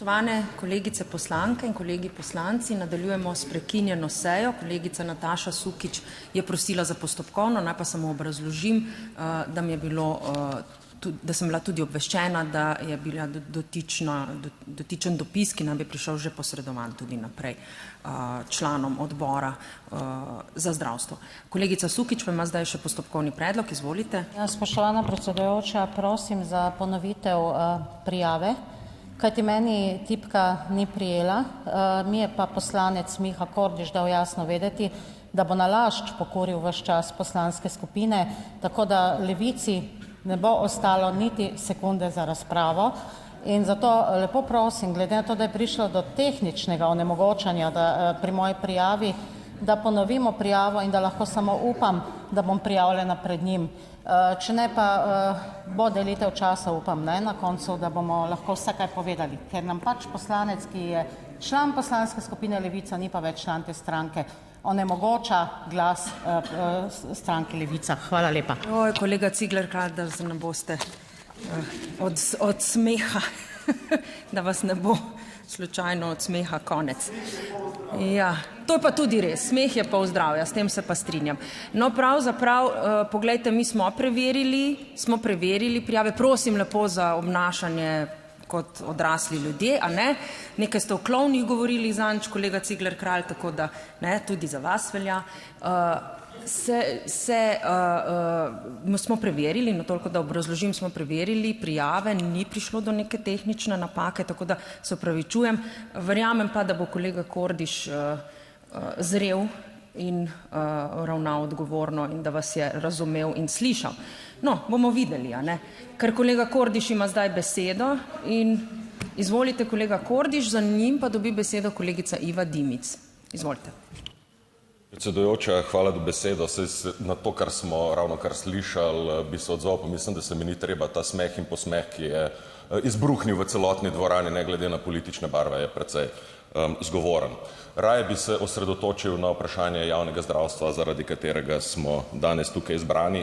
Spoštovane kolegice poslanke in kolegi poslanci, nadaljujemo s prekinjeno sejo. Kolegica Nataša Sukič je prosila za postopkovno, naj pa samo obrazložim, da mi je bilo, da sem bila tudi obveščena, da je bila dotičen dopis, ki nam je prišel, že posredovan tudi naprej članom odbora za zdravstvo. Kolegica Sukič pa ima zdaj še postopkovni predlog, izvolite. Ja, spoštovana predsedujoča, prosim za ponovitev prijave, kajti meni tipka ni prijela, mi je pa poslanec Miha Kordiš dal jasno vedeti, da bo nalašč pokuril ves čas poslanske skupine, tako da Levici ne bo ostalo niti sekunde za razpravo. In zato lepo prosim, glede na to, da je prišlo do tehničnega onemogočanja pri moji prijavi, da ponovimo prijavo in da lahko samo upam, da bom prijavljena pred njim. Če ne pa bo delitev časa, upam, ne, na koncu, da bomo lahko vse kaj povedali, ker nam pač poslanec, ki je član poslanske skupine Levica, ni pa več član te stranke, onemogoča glas stranke Levica. Hvala lepa. Oj, kolega Cigler Kralj, da se ne boste od smeha, da vas ne bo slučajno od smeha konec. Ja, to je pa tudi res, smeh je pol zdravja, s tem se pa strinjam. No, pravzaprav, poglejte, mi smo preverili prijave, prosim lepo za obnašanje kot odrasli ljudje, a ne? Nekaj ste o klovnih govorili zadnjič, kolega Cigler Kralj, tako da ne, tudi za vas velja. Smo preverili, no toliko, da obrazložim, smo preverili prijave, ni prišlo do neke tehnične napake, tako da se opravičujem. Verjamem pa, da bo kolega Kordiš zrel in ravnal odgovorno in da vas je razumel in slišal. No, bomo videli, a ne? Ker kolega Kordiš ima zdaj besedo in izvolite, kolega Kordiš, za njim pa dobi besedo kolegica Iva Dimic. Izvolite. Predsedujoča, hvala za besedo. Na to, kar smo ravnokar slišali, bi se odzval, pa mislim, da se mi ni treba. Ta smeh in posmeh, ki je izbruhnil v celotni dvorani, ne glede na politične barve, je precej zgovoren. Raje bi se osredotočil na vprašanje javnega zdravstva, zaradi katerega smo danes tukaj izbrani,